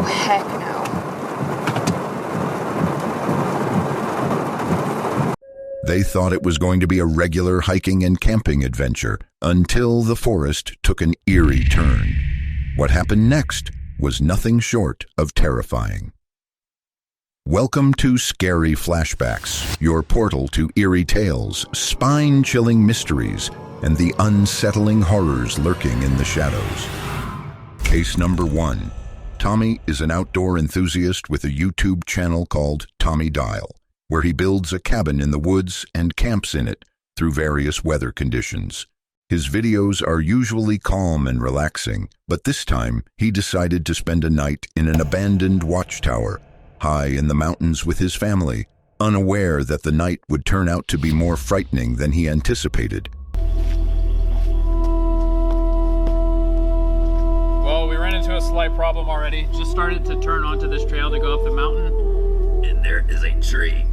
Oh, heck no. They thought it was going to be a regular hiking and camping adventure until the forest took an eerie turn. What happened next was nothing short of terrifying. Welcome to Scary Flashbacks, your portal to eerie tales, spine-chilling mysteries, and the unsettling horrors lurking in the shadows. Case number 1. Tommy is an outdoor enthusiast with a YouTube channel called Tommy Dial, where he builds a cabin in the woods and camps in it through various weather conditions. His videos are usually calm and relaxing, but this time he decided to spend a night in an abandoned watchtower high in the mountains with his family, unaware that the night would turn out to be more frightening than he anticipated. Well, we ran into a slight problem already. Just started to turn onto this trail to go up the mountain, and there is a tree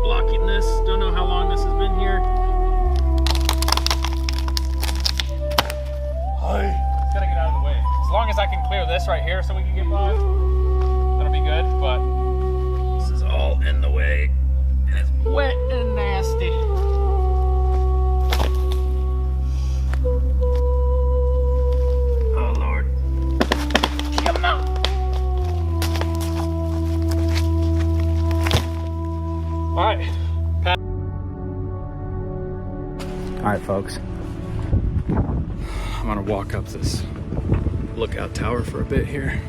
blocking this. Don't know how long this has been here. Hi. It's gotta get out of the way. As long as I can clear this right here so we can get by, that'll be good, but this is all in the way. And it's wet and nasty. Oh, Lord. Come on. All right. All right, folks. I'm gonna walk up this lookout tower for a bit here.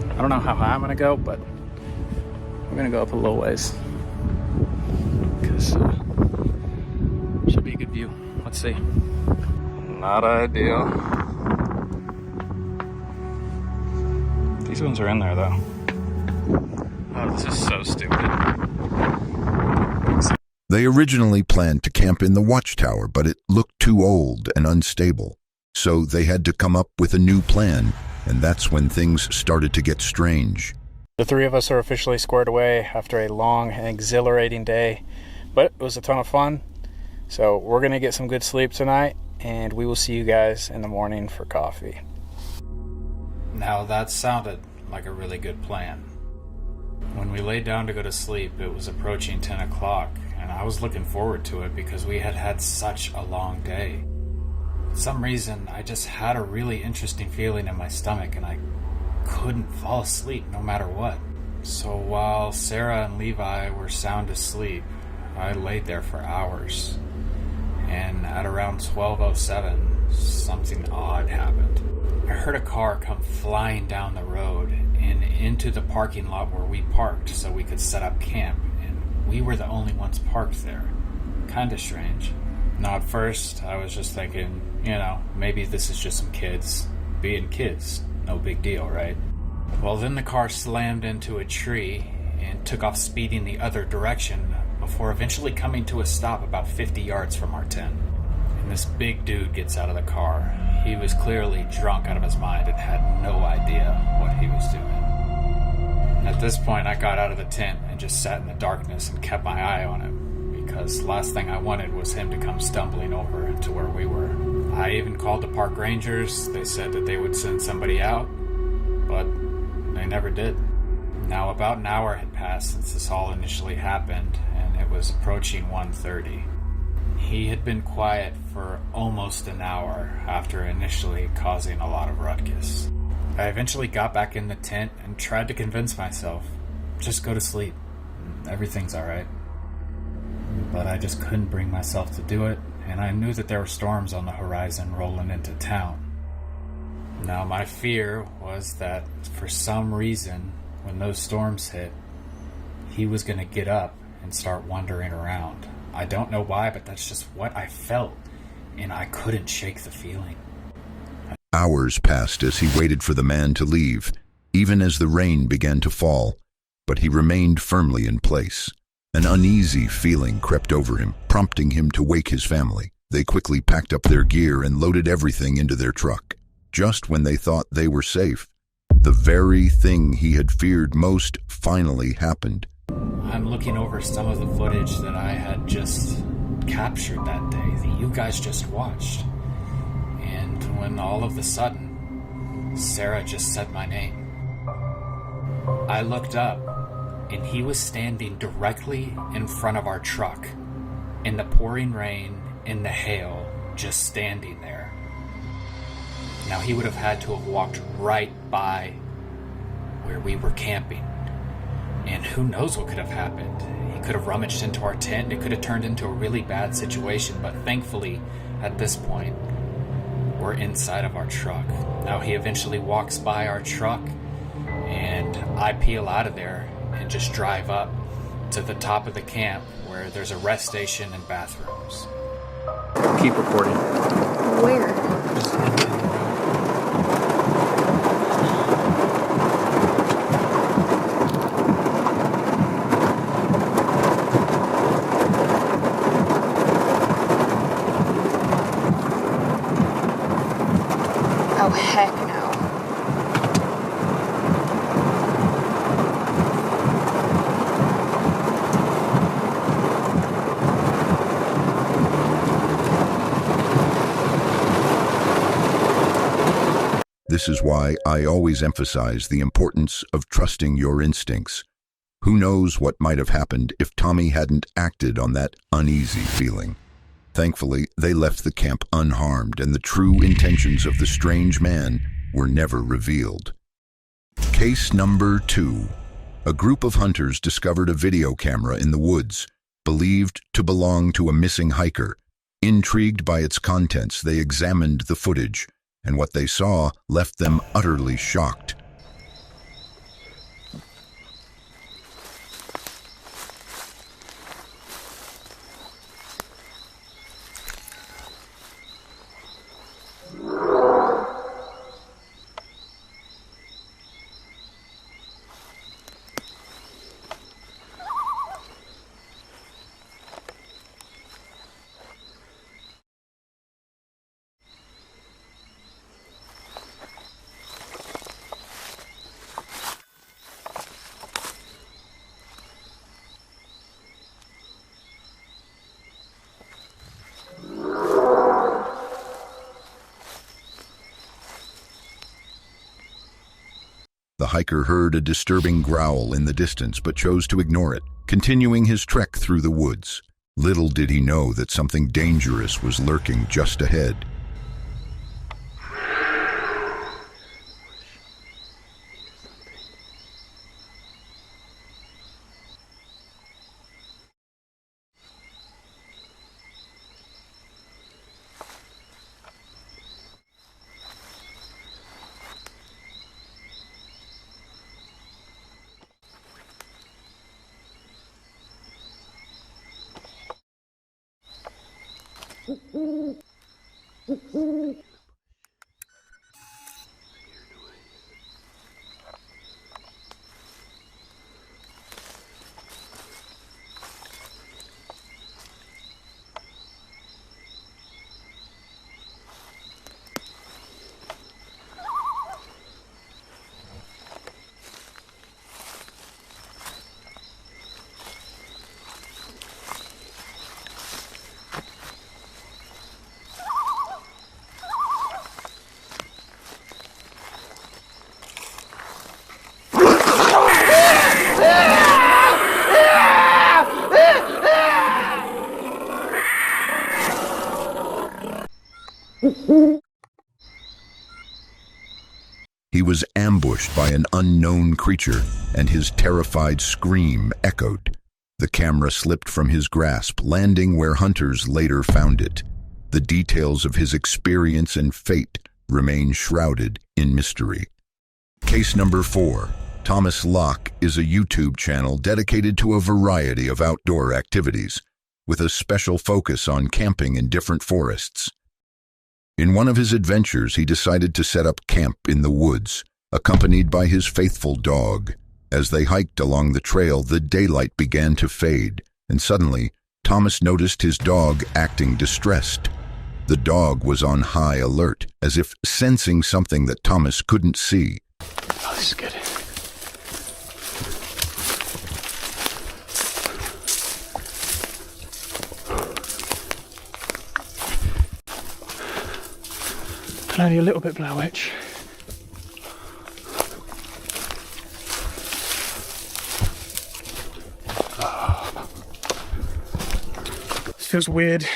I don't know how high I'm gonna go, but we're gonna go up a little ways because should be a good view. Let's see. Not ideal. These ones are in there though. Oh, this is so stupid. They originally planned to camp in the watchtower, but it looked too old and unstable. So they had to come up with a new plan, and that's when things started to get strange. The three of us are officially squared away after a long and exhilarating day, but it was a ton of fun. So we're going to get some good sleep tonight, and we will see you guys in the morning for coffee. Now that sounded like a really good plan. When we laid down to go to sleep, it was approaching 10 o'clock, and I was looking forward to it because we had had such a long day. For some reason, I just had a really interesting feeling in my stomach, and I couldn't fall asleep no matter what. So while Sarah and Levi were sound asleep, I laid there for hours. And at around 12:07, something odd happened. I heard a car come flying down the road and into the parking lot where we parked so we could set up camp, and we were the only ones parked there. Kinda strange. Now at first, I was just thinking, maybe this is just some kids being kids. No big deal, right? Well, then the car slammed into a tree and took off speeding the other direction before eventually coming to a stop about 50 yards from our tent. And this big dude gets out of the car. He was clearly drunk out of his mind and had no idea what he was doing. At this point, I got out of the tent and just sat in the darkness and kept my eye on him, because the last thing I wanted was him to come stumbling over to where we were. I even called the park rangers. They said that they would send somebody out, but they never did. Now about an hour had passed since this all initially happened, and it was approaching 1:30. He had been quiet for almost an hour after initially causing a lot of ruckus. I eventually got back in the tent and tried to convince myself, just go to sleep, everything's alright. But I just couldn't bring myself to do it, and I knew that there were storms on the horizon rolling into town. Now my fear was that for some reason, when those storms hit, he was going to get up and start wandering around. I don't know why, but that's just what I felt, and I couldn't shake the feeling. Hours passed as he waited for the man to leave, even as the rain began to fall, but he remained firmly in place. An uneasy feeling crept over him, prompting him to wake his family. They quickly packed up their gear and loaded everything into their truck. Just when they thought they were safe, the very thing he had feared most finally happened. I'm looking over some of the footage that I had just captured that day, that you guys just watched. And when all of a sudden, Sarah just said my name. I looked up, and he was standing directly in front of our truck, in the pouring rain, in the hail, just standing there. Now, he would have had to have walked right by where we were camping, and who knows what could have happened. He could have rummaged into our tent, and it could have turned into a really bad situation, but thankfully, at this point, we're inside of our truck. Now, he eventually walks by our truck, and I peel out of there and just drive up to the top of the camp where there's a rest station and bathrooms. Keep recording. Where? Oh, heck no. This is why I always emphasize the importance of trusting your instincts. Who knows what might have happened if Tommy hadn't acted on that uneasy feeling. Thankfully, they left the camp unharmed, and the true intentions of the strange man were never revealed. Case number 2. A group of hunters discovered a video camera in the woods, believed to belong to a missing hiker. Intrigued by its contents, they examined the footage, and what they saw left them utterly shocked. The hiker heard a disturbing growl in the distance but chose to ignore it, continuing his trek through the woods. Little did he know that something dangerous was lurking just ahead. He was ambushed by an unknown creature, and his terrified scream echoed. The camera slipped from his grasp, landing where hunters later found it. The details of his experience and fate remain shrouded in mystery. Case number 4. Thomas Locke is a YouTube channel dedicated to a variety of outdoor activities, with a special focus on camping in different forests. In one of his adventures, he decided to set up camp in the woods, accompanied by his faithful dog. As they hiked along the trail, the daylight began to fade, and suddenly, Thomas noticed his dog acting distressed. The dog was on high alert, as if sensing something that Thomas couldn't see. Oh, this is good. Only a little bit Blair Witch. feels weird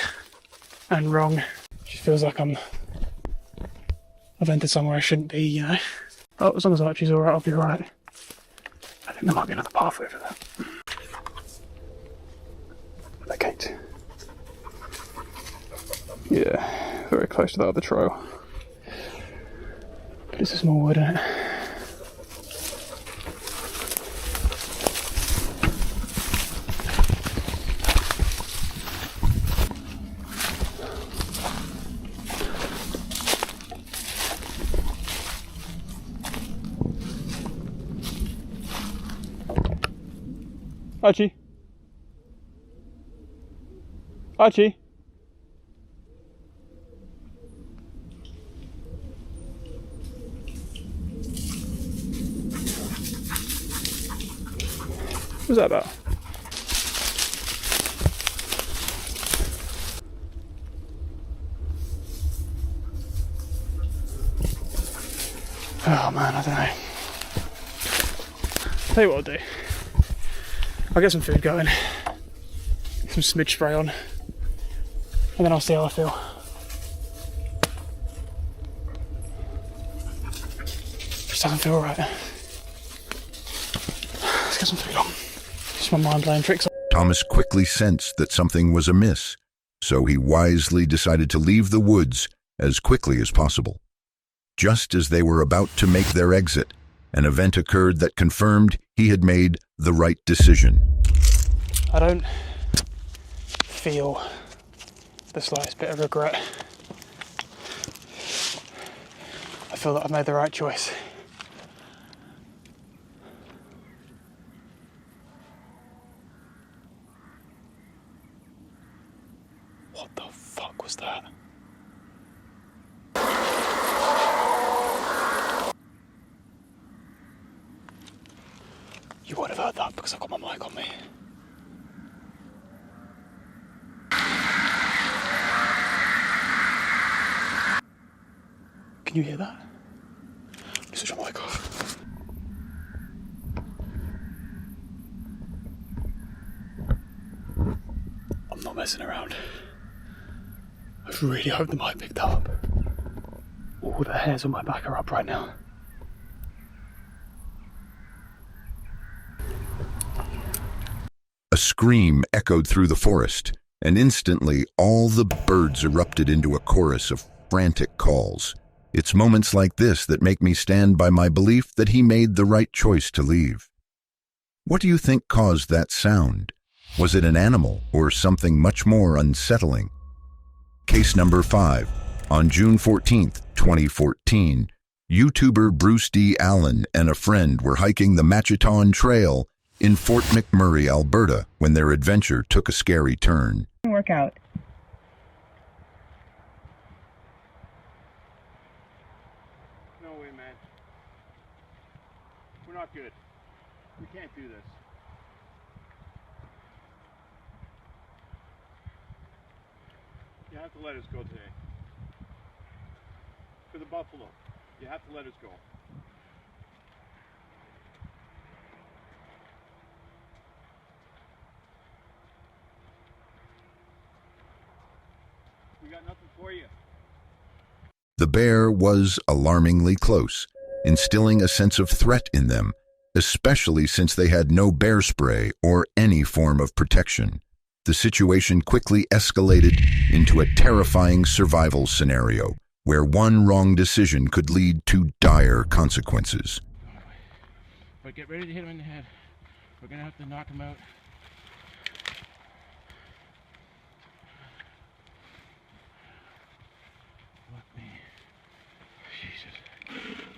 and wrong. It just feels like I've entered somewhere I shouldn't be, you know. Oh, as long as Archie's alright, I'll be alright. I think there might be another pathway for that. The gate. Yeah, very close to that other trail. But it's a small wood, isn't it? Archie? Archie? What was that about? Oh man, I don't know. Tell you what I'll do. I'll get some food going, some smidge spray on, and then I'll see how I feel. Just doesn't feel right. Let's get some food on. Just my mind playing tricks. Thomas quickly sensed that something was amiss, so he wisely decided to leave the woods as quickly as possible. Just as they were about to make their exit, an event occurred that confirmed he had made the right decision. I don't feel the slightest bit of regret. I feel that I've made the right choice. What the fuck was that? You would have heard that because I've got my mic on me. Can you hear that? Switch my mic off. I'm not messing around. I really hope the mic picked that up. All the hairs on my back are up right now. A scream echoed through the forest, and instantly all the birds erupted into a chorus of frantic calls. It's moments like this that make me stand by my belief that he made the right choice to leave. What do you think caused that sound? Was it an animal or something much more unsettling? Case number 5. On June 14th, 2014, YouTuber Bruce D. Allen and a friend were hiking the Machiton Trail in Fort McMurray, Alberta, when their adventure took a scary turn. Workout. No way, man. We're not good. We can't do this. You have to let us go today. For the buffalo. You have to let us go. We got nothing for you. The bear was alarmingly close, instilling a sense of threat in them, especially since they had no bear spray or any form of protection. The situation quickly escalated into a terrifying survival scenario where one wrong decision could lead to dire consequences. But get ready to hit him in the head. We're gonna have to knock him out. Look me. Jesus.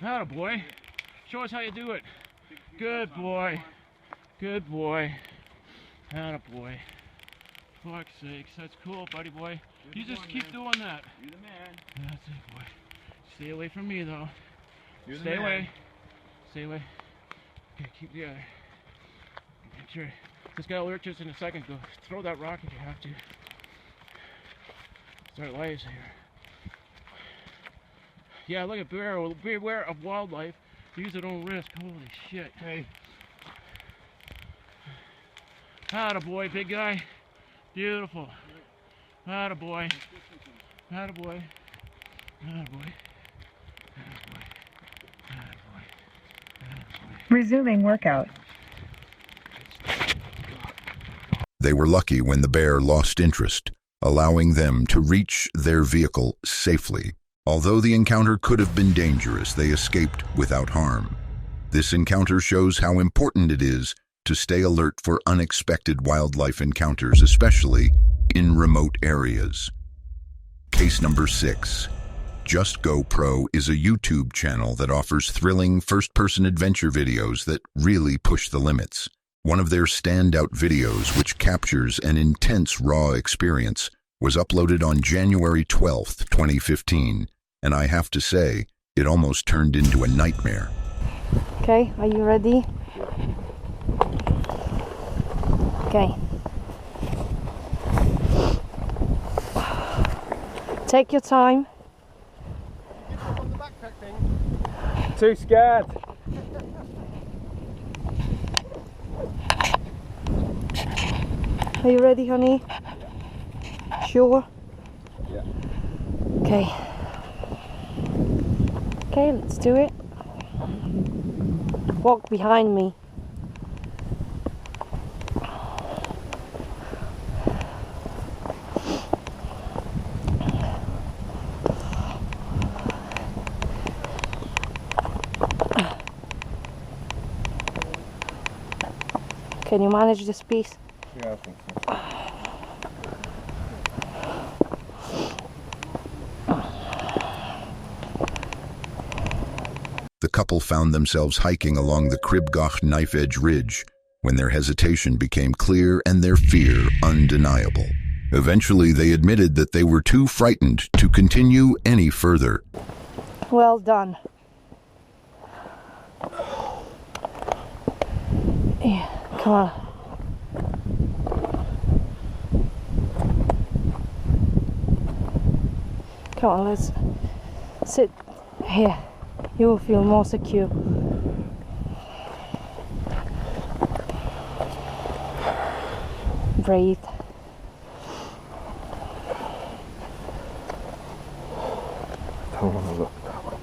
Atta boy. Show us how you do it. Good boy. Good boy. Atta boy. Fuck's sakes, that's cool, buddy boy. You just keep doing that. You're the man. That's it, boy. Stay away from me, though. Stay away. Stay away. Okay, keep the other. Make sure. This guy will alert us in a second. Go throw that rock if you have to. Start lives here. Yeah, look at beware of wildlife. Use at own risk. Holy shit. Hey. Atta boy, big guy. Beautiful. Attaboy. Attaboy. Attaboy. Resuming workout. They were lucky when the bear lost interest, allowing them to reach their vehicle safely. Although the encounter could have been dangerous, they escaped without harm. This encounter shows how important it is to stay alert for unexpected wildlife encounters, especially in remote areas. Case number 6. Just Go Pro is a YouTube channel that offers thrilling first-person adventure videos that really push the limits. One of their standout videos, which captures an intense raw experience, was uploaded on January 12th, 2015, and I have to say, it almost turned into a nightmare. Okay, are you ready? Okay. Take your time. Too scared. Are you ready, honey? Sure? Yeah. Okay. Okay, let's do it. Walk behind me. Can you manage this piece? Yeah, I think so. The couple found themselves hiking along the Cribgoch Knife Edge Ridge when their hesitation became clear and their fear undeniable. Eventually, they admitted that they were too frightened to continue any further. Well done. Yeah, come on. Come on, let's sit here. You will feel more secure. Breathe. Don't want to look that way.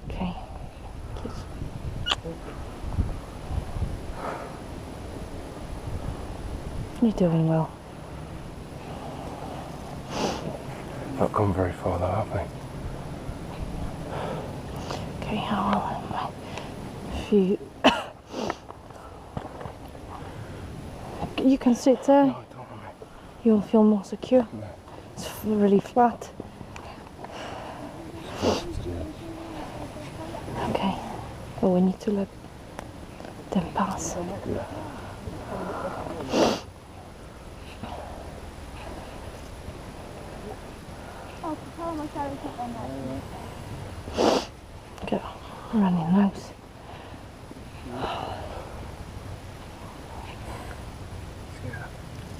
Okay. You're doing well. Not gone very far though, have we? Okay, how if you you can sit there. No, I don't want to. You'll feel more secure. No. It's really flat. Okay, but we need to let them pass. Yeah. Go, running nose.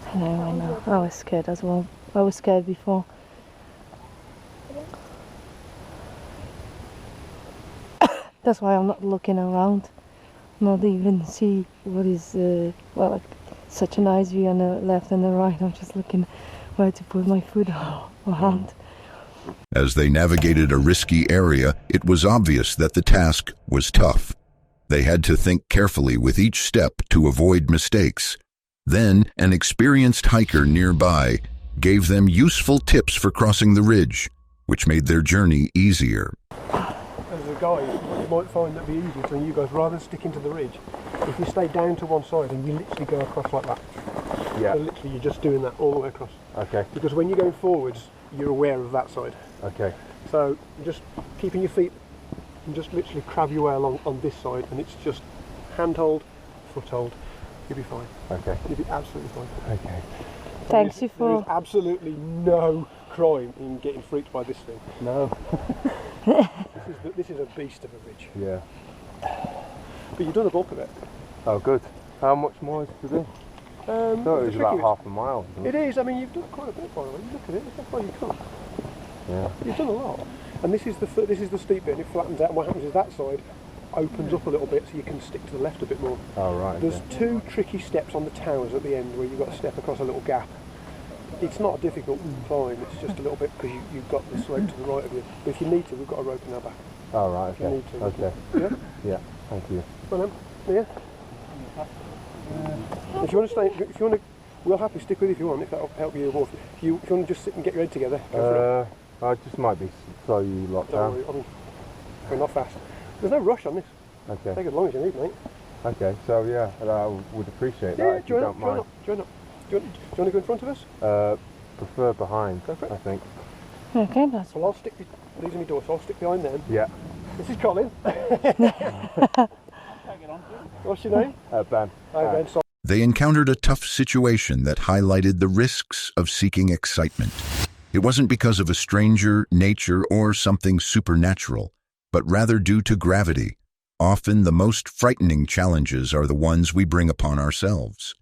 I know. I was scared as well. I was scared before. That's why I'm not looking around. Not even see what is, well, like, such a nice view on the left and the right. I'm just looking where to put my foot or hand. As they navigated a risky area, it was obvious that the task was tough. They had to think carefully with each step to avoid mistakes. Then, an experienced hiker nearby gave them useful tips for crossing the ridge, which made their journey easier. As a guide, you might find that be easier for you guys, rather than sticking to the ridge, if you stay down to one side and you literally go across like that. Yeah. So literally you're just doing that all the way across. Okay. Because when you're going forwards, you're aware of that side. Okay. So just keeping your feet and just literally crab your way along on this side, and it's just hand hold, foot hold. You'll be fine. Okay. You'll be absolutely fine. Okay. Thanks you for... There's absolutely no crime in getting freaked by this thing. No. This is a beast of a ridge. Yeah. But you've done the bulk of it. Oh, good. How much more is to do? I thought it was about half a mile. It is. I mean, you've done quite a bit, by the way. Look at it. Look how far you've come. Yeah. You've done a lot. And this is the steep bit, and it flattens out. And what happens is that side opens up a little bit, so you can stick to the left a bit more. Oh, right. There's two tricky steps on the towers at the end where you've got to step across a little gap. It's not a difficult climb. It's just a little bit because you've got the slope to the right of you. But if you need to, we've got a rope in our back. Oh, right. If you Okay. need to. Okay. Yeah. Yeah. Thank you. Well, yeah. If you want to stay, if you want to, we'll happily stick with you if you want. If that'll help you, or if you want to just sit and get your head together. Go for it. I just might be slow you lot Don't down. worry. I mean, we're not fast. There's no rush on this. Okay. Take as long as you need, mate. Okay. So yeah, I would appreciate that Yeah. if you don't mind. Join up. Do you want to go in front of us? Prefer behind. Go for it. I think. Okay, that's Well, I'll stick. These are my doors, so I'll stick behind them. Yeah. This is Colin. What's your name? Ben. Hi, Ben. Sorry. They encountered a tough situation that highlighted the risks of seeking excitement. It wasn't because of a stranger, nature, or something supernatural, but rather due to gravity. Often the most frightening challenges are the ones we bring upon ourselves.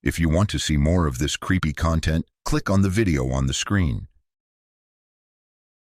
If you want to see more of this creepy content, click on the video on the screen.